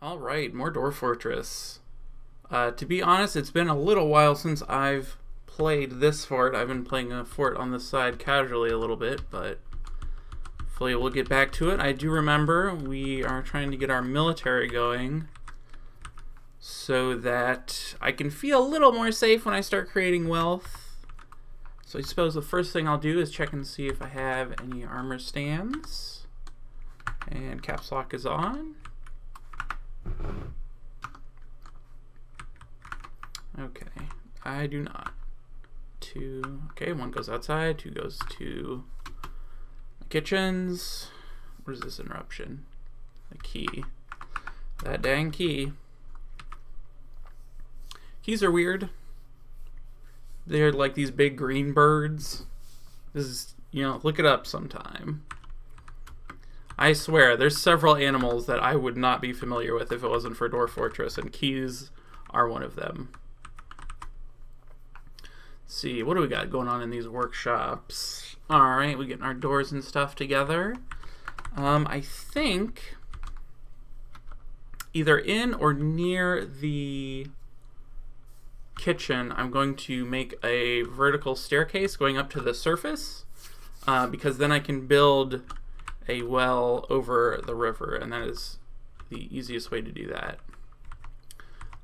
All right, more Dwarf Fortress. To be honest, it's been a little while since I've played this fort. I've been playing a fort on the side casually a little bit, but hopefully we'll get back to it. I do remember we are trying to get our military going so that I can feel a little more safe when I start creating wealth. So I suppose the first thing I'll do is check and see if I have any armor stands. And caps lock is on. Okay, I do not. Two, okay, one goes outside, two goes to the kitchens. What is this interruption? The key. That dang key. Keys are weird. They're like these big green birds. This is, look it up sometime. I swear, there's several animals that I would not be familiar with if it wasn't for Dwarf Fortress, and keys are one of them. Let's see, what do we got going on in these workshops? Alright, we're getting our doors and stuff together. I think either in or near the kitchen, I'm going to make a vertical staircase going up to the surface, because then I can build a well over the river, and that is the easiest way to do that.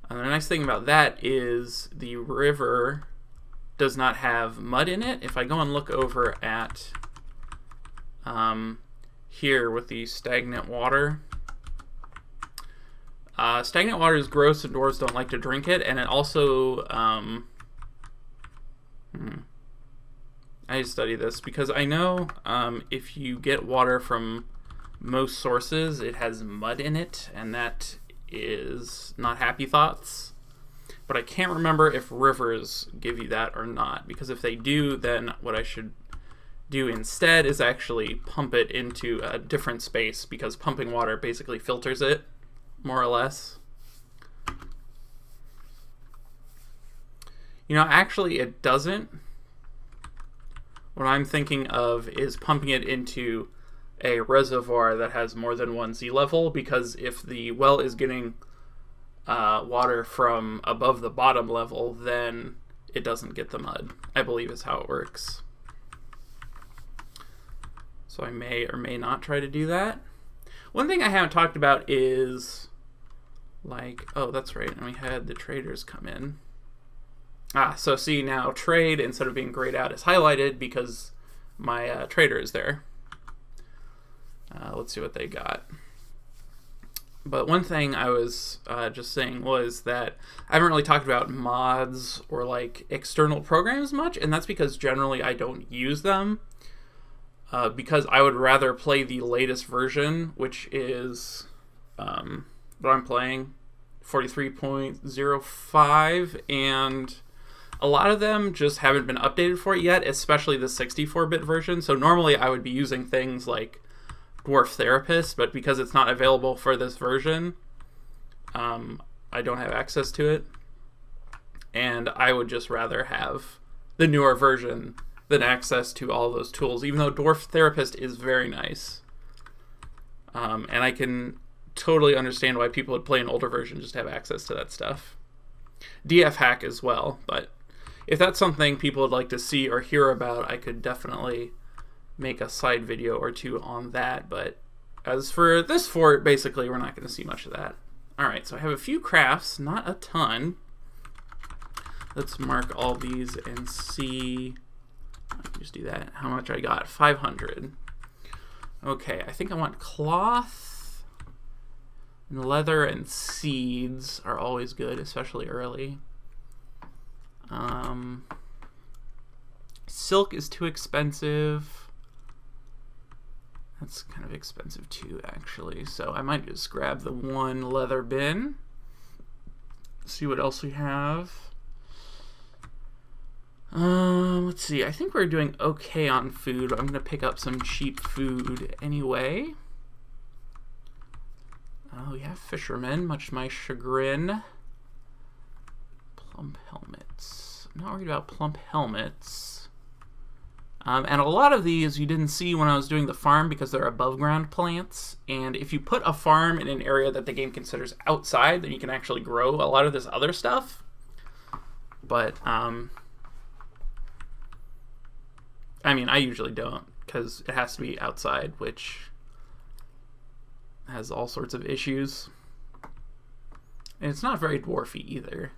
The nice thing about that is the river does not have mud in it. If I go and look over at here with the stagnant water, stagnant water is gross and dwarves don't like to drink it, and it also I study this because I know if you get water from most sources, it has mud in it, and that is not happy thoughts. But I can't remember if rivers give you that or not, because if they do, then what I should do instead is actually pump it into a different space, because pumping water basically filters it, more or less. Actually it doesn't. What I'm thinking of is pumping it into a reservoir that has more than one sea level, because if the well is getting water from above the bottom level, then it doesn't get the mud, I believe is how it works. So I may or may not try to do that. One thing I haven't talked about is, oh, that's right, and we had the traders come in. So see, now trade, instead of being grayed out, is highlighted because my trader is there. Let's see what they got. But one thing I was just saying was that I haven't really talked about mods or external programs much, and that's because generally I don't use them, because I would rather play the latest version, which is what I'm playing, 43.05, and a lot of them just haven't been updated for it yet, especially the 64-bit version. So normally I would be using things like Dwarf Therapist, but because it's not available for this version, I don't have access to it. And I would just rather have the newer version than access to all those tools, even though Dwarf Therapist is very nice. And I can totally understand why people would play an older version just to have access to that stuff. DF hack as well, but if that's something people would like to see or hear about, I could definitely make a side video or two on that. But as for this fort, basically we're not going to see much of that. Alright, so I have a few crafts, not a ton. Let's mark all these and see, I can just do that, how much I got. 500. Okay, I think I want cloth, and leather and seeds are always good, especially early. Silk is too expensive. That's kind of expensive too, actually. So I might just grab the one leather bin. See what else we have. Let's see. I think we're doing okay on food. I'm going to pick up some cheap food anyway. We have fishermen, much to my chagrin. Plump helmets. I'm not worried about plump helmets. And a lot of these you didn't see when I was doing the farm because they're above ground plants. And if you put a farm in an area that the game considers outside, then you can actually grow a lot of this other stuff. But, I mean, I usually don't because it has to be outside, which has all sorts of issues. And it's not very dwarfy either.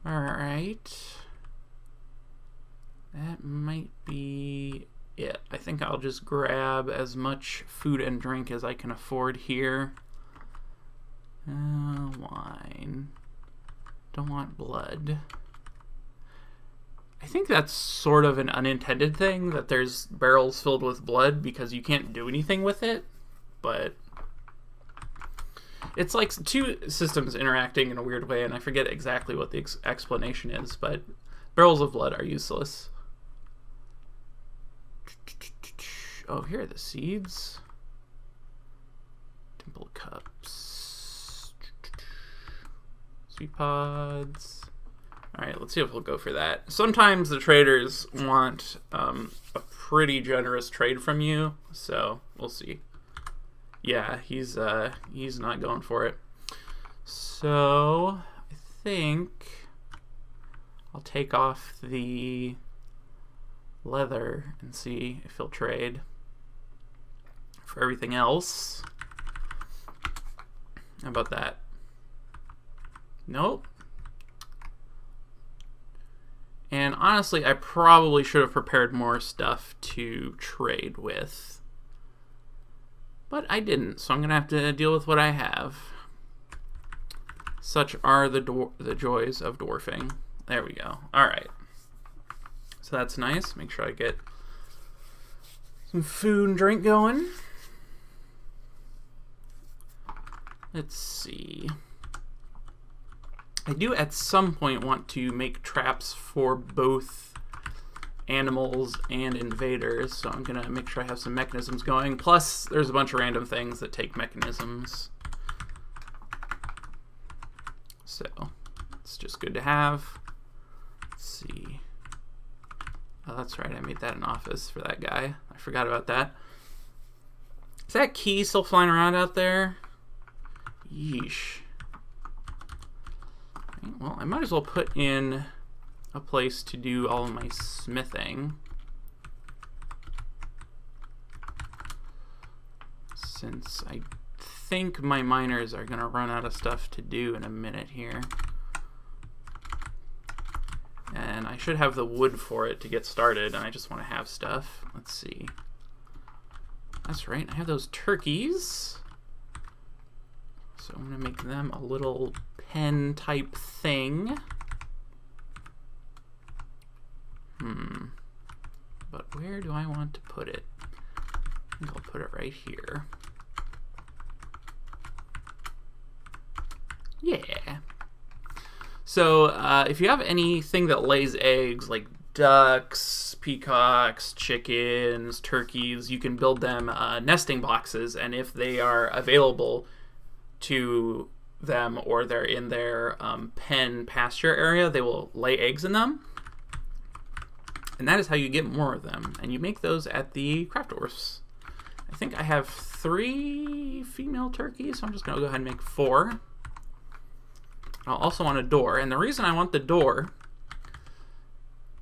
Alright. That might be it. I think I'll just grab as much food and drink as I can afford here. Wine. Don't want blood. I think that's sort of an unintended thing, that there's barrels filled with blood because you can't do anything with it. But it's like two systems interacting in a weird way, and I forget exactly what the explanation is, but barrels of blood are useless. Oh, here are the seeds. Temple cups. Sweet pods. Alright, let's see if we'll go for that. Sometimes the traders want a pretty generous trade from you, so we'll see. Yeah, he's not going for it. So I think I'll take off the leather and see if he'll trade for everything else. How about that? Nope. And honestly, I probably should have prepared more stuff to trade with. But I didn't, so I'm going to have to deal with what I have. Such are the joys of dwarfing. There we go. Alright. So that's nice. Make sure I get some food and drink going. Let's see. I do at some point want to make traps for both animals and invaders, so I'm gonna make sure I have some mechanisms going. Plus, there's a bunch of random things that take mechanisms. So, it's just good to have. Let's see. Oh, that's right, I made that an office for that guy. I forgot about that. Is that key still flying around out there? Yeesh. Well, I might as well put in a place to do all of my smithing, since I think my miners are gonna run out of stuff to do in a minute here. And I should have the wood for it to get started, and I just want to have stuff. Let's see. That's right, I have those turkeys. So I'm gonna make them a little pen type thing. But where do I want to put it? I think I'll put it right here. Yeah. So if you have anything that lays eggs, like ducks, peacocks, chickens, turkeys, you can build them nesting boxes, and if they are available to them or they're in their pen pasture area, they will lay eggs in them. And that is how you get more of them. And you make those at the craft dwarfs. I think I have 3 female turkeys, so I'm just going to go ahead and make 4. I'll also want a door. And the reason I want the door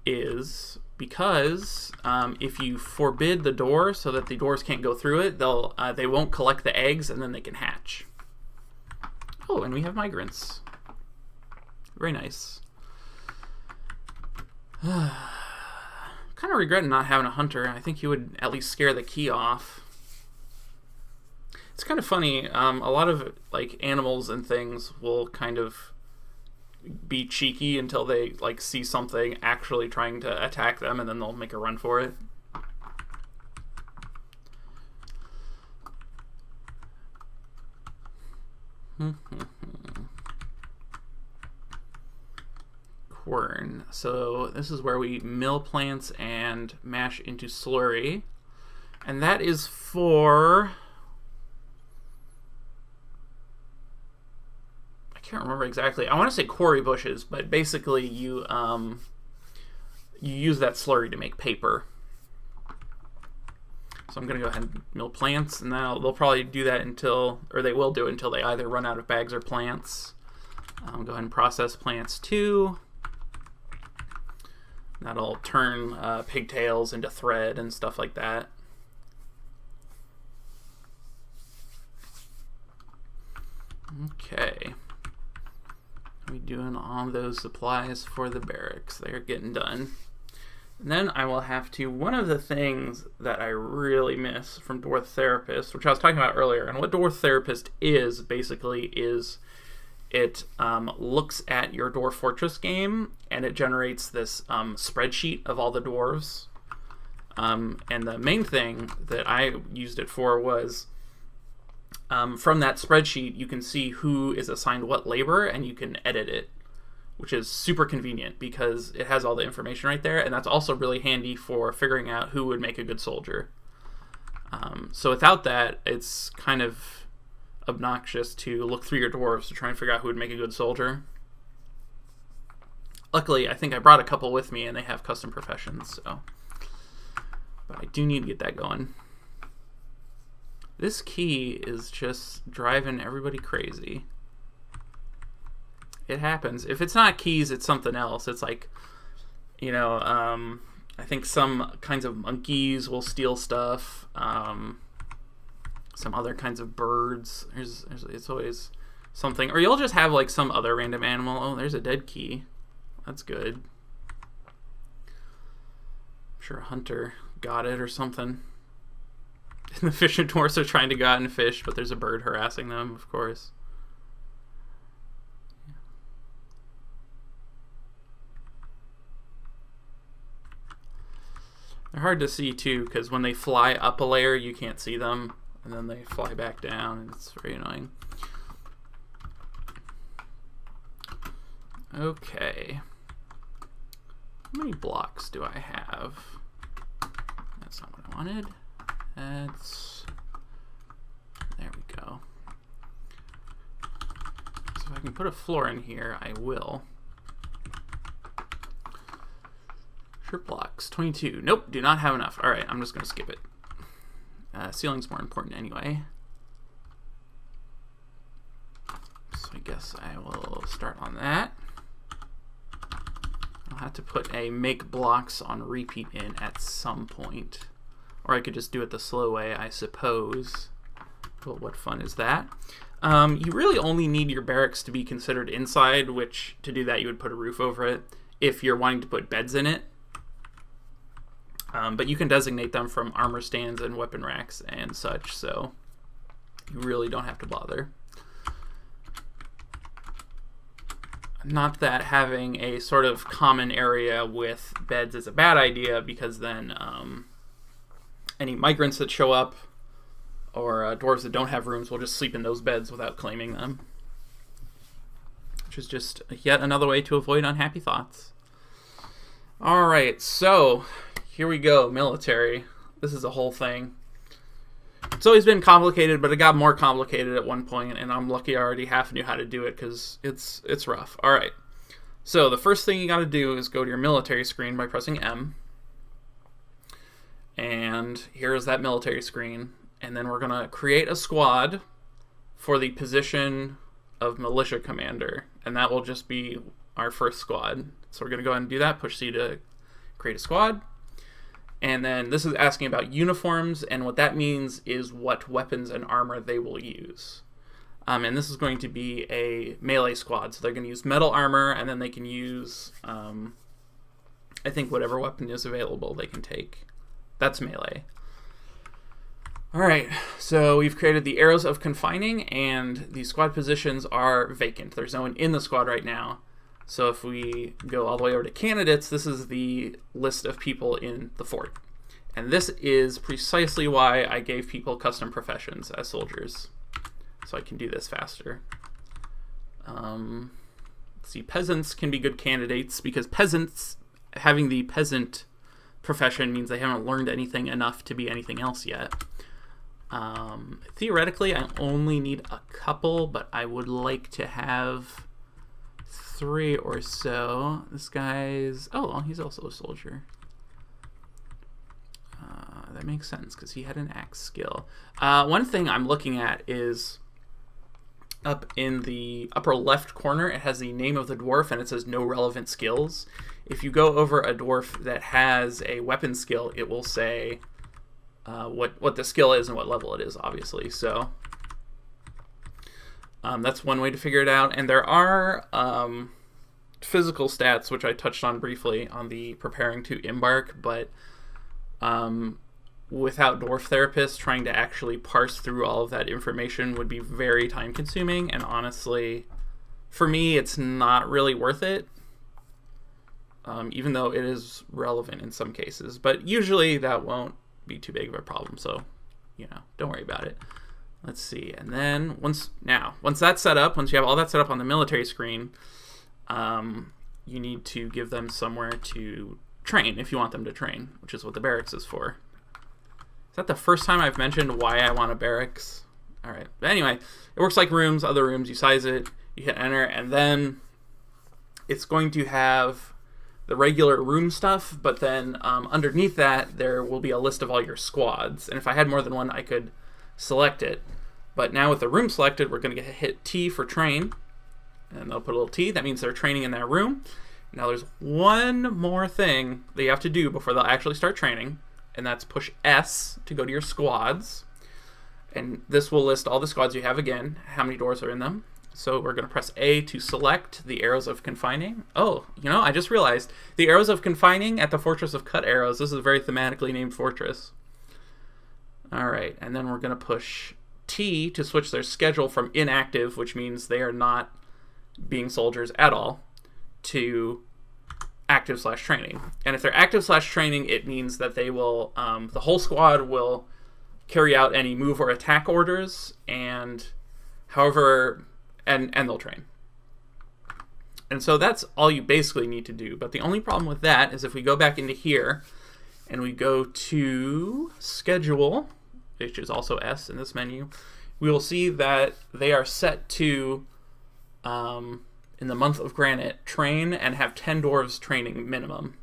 is because if you forbid the door so that the doors can't go through it, they won't collect the eggs and then they can hatch. Oh, and we have migrants. Very nice. Kind of regretting not having a hunter. I think he would at least scare the key off. It's kind of funny. A lot of like animals and things will kind of be cheeky until they like see something actually trying to attack them, and then they'll make a run for it. Quern. So this is where we mill plants and mash into slurry, and that is for, I can't remember exactly. I want to say quarry bushes, but basically you you use that slurry to make paper. So I'm going to go ahead and mill plants, and then they'll probably do that until, or they will do it until they either run out of bags or plants. Go ahead and process plants too. That'll turn pigtails into thread and stuff like that. Okay. We doing all those supplies for the barracks. They're getting done. And then I will have to, one of the things that I really miss from Dwarf Therapist, which I was talking about earlier, and what Dwarf Therapist is basically is it looks at your Dwarf Fortress game and it generates this spreadsheet of all the dwarves. And the main thing that I used it for was from that spreadsheet you can see who is assigned what labor and you can edit it, which is super convenient because it has all the information right there, and that's also really handy for figuring out who would make a good soldier. So without that, it's kind of obnoxious to look through your dwarves to try and figure out who would make a good soldier. Luckily, I think I brought a couple with me and they have custom professions, so. But I do need to get that going. This key is just driving everybody crazy. It happens. If it's not keys, it's something else. It's like, you know, I think some kinds of monkeys will steal stuff. Some other kinds of birds. It's always something. Or you'll just have like some other random animal. Oh, there's a dead key. That's good. I'm sure a hunter got it or something. And the fishing dwarfs are trying to go out and fish, but there's a bird harassing them, of course. They're hard to see too, because when they fly up a layer, you can't see them, and then they fly back down, and it's very annoying. Okay. How many blocks do I have? That's not what I wanted. That's... There we go. So if I can put a floor in here, I will. Blocks 22. Nope, do not have enough. Alright, I'm just going to skip it. Ceiling's more important anyway. So I guess I will start on that. I'll have to put a make blocks on repeat in at some point. Or I could just do it the slow way, I suppose. But what fun is that? You really only need your barracks to be considered inside, which to do that you would put a roof over it if you're wanting to put beds in it. But you can designate them from armor stands and weapon racks and such, so you really don't have to bother. Not that having a sort of common area with beds is a bad idea, because then any migrants that show up or dwarves that don't have rooms will just sleep in those beds without claiming them. Which is just yet another way to avoid unhappy thoughts. Alright, so here we go, military. This is a whole thing. It's always been complicated, but it got more complicated at one point, and I'm lucky I already half knew how to do it, because it's rough. Alright, so the first thing you gotta do is go to your military screen by pressing M. And here's that military screen. And then we're gonna create a squad for the position of militia commander, and that will just be our first squad. So we're gonna go ahead and do that, push C to create a squad. And then this is asking about uniforms, and what that means is what weapons and armor they will use. And this is going to be a melee squad, so they're going to use metal armor, and then they can use, I think, whatever weapon is available they can take. That's melee. Alright, so we've created the arrows of confining, and the squad positions are vacant. There's no one in the squad right now. So if we go all the way over to candidates, this is the list of people in the fort. And this is precisely why I gave people custom professions as soldiers. So I can do this faster. Let's see, peasants can be good candidates because peasants, having the peasant profession means they haven't learned anything enough to be anything else yet. Theoretically, I only need a couple, but I would like to have 3 or so. This guy's... Oh, well, he's also a soldier. That makes sense, because he had an axe skill. One thing I'm looking at is up in the upper left corner, it has the name of the dwarf, and it says no relevant skills. If you go over a dwarf that has a weapon skill, it will say what the skill is and what level it is, obviously. So that's one way to figure it out. And there are physical stats, which I touched on briefly on the preparing to embark, but without Dwarf Therapist, trying to actually parse through all of that information would be very time consuming, and honestly, for me, it's not really worth it, even though it is relevant in some cases. But usually that won't be too big of a problem, so, you know, don't worry about it. Let's see, and then once that's set up, once you have all that set up on the military screen, you need to give them somewhere to train if you want them to train, which is what the barracks is for. Is that the first time I've mentioned why I want a barracks? All right. But anyway, it works like rooms, other rooms. You size it, you hit enter, and then it's going to have the regular room stuff, but then underneath that, there will be a list of all your squads. And if I had more than one, I could select it. But now with the room selected, we're going to hit T for train, and they'll put a little T. That means they're training in that room. Now there's one more thing that you have to do before they'll actually start training, and that's push S to go to your squads. And this will list all the squads you have again, how many doors are in them. So we're going to press A to select the arrows of confining. Oh, you know, I just realized the arrows of confining at the Fortress of Cut Arrows. This is a very thematically named fortress. All right, and then we're going to push T to switch their schedule from inactive, which means they are not being soldiers at all, to active/training. And if they're active/training, it means that they will, the whole squad will carry out any move or attack orders, and however, and they'll train. And so that's all you basically need to do. But the only problem with that is if we go back into here and we go to schedule, which is also S in this menu, we will see that they are set to in the month of Granite, train and have 10 dwarves training minimum.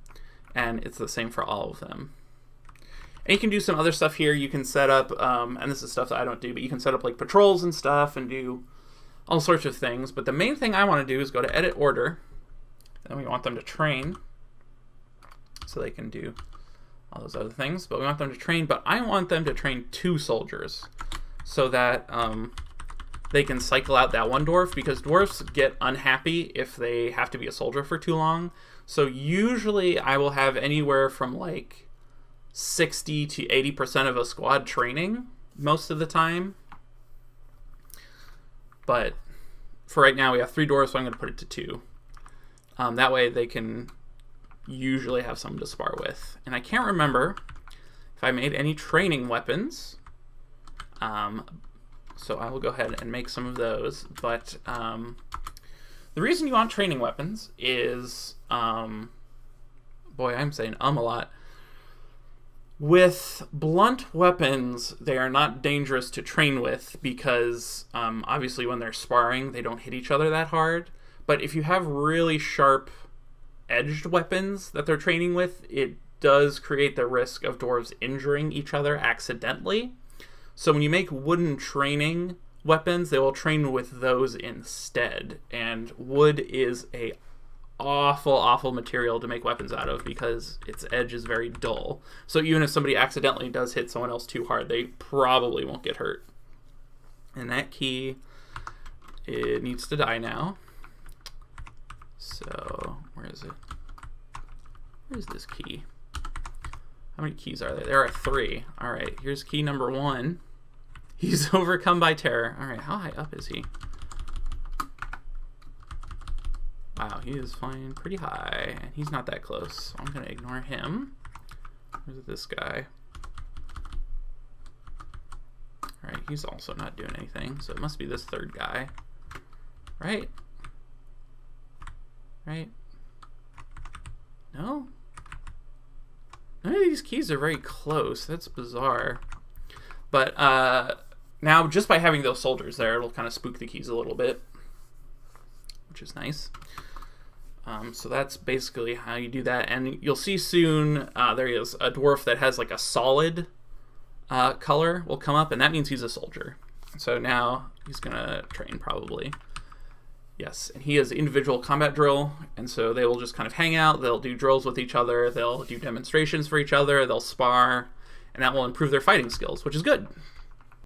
And it's the same for all of them. And you can do some other stuff here. You can set up, and this is stuff that I don't do, but you can set up like patrols and stuff and do all sorts of things. But the main thing I want to do is go to Edit Order. And we want them to train. So they can do all those other things. But we want them to train, but I want them to train 2 soldiers. So that they can cycle out that one dwarf, because dwarfs get unhappy if they have to be a soldier for too long. So usually I will have anywhere from like 60 to 80% of a squad training most of the time. But for right now we have 3 dwarves, so I'm going to put it to 2. That way they can usually have someone to spar with. And I can't remember if I made any training weapons. So I will go ahead and make some of those. But the reason you want training weapons is, boy, I'm saying a lot. With blunt weapons, they are not dangerous to train with because obviously when they're sparring, they don't hit each other that hard. But if you have really sharp edged weapons that they're training with, it does create the risk of dwarves injuring each other accidentally. So when you make wooden training weapons, they will train with those instead. And wood is a awful material to make weapons out of because its edge is very dull. So even if somebody accidentally does hit someone else too hard, they probably won't get hurt. And that key, it needs to die now. So where is it? Where's this key? How many keys are there? There are 3. All right, here's key number 1. He's overcome by terror. All right, how high up is he? Wow, he is flying pretty high, and he's not that close, so I'm going to ignore him. Where's this guy? All right, he's also not doing anything, so it must be this 3rd guy. Right? Right? No? None of these keys are very close. That's bizarre. But now, just by having those soldiers there, it'll kind of spook the keys a little bit. which is nice. So that's basically how you do that. And you'll see soon there is a dwarf that has like a solid color will come up, and that means he's a soldier. So now he's going to train probably. Yes, and he has individual combat drill, and so they will just kind of hang out. They'll do drills with each other. They'll do demonstrations for each other. They'll spar, and that will improve their fighting skills, which is good.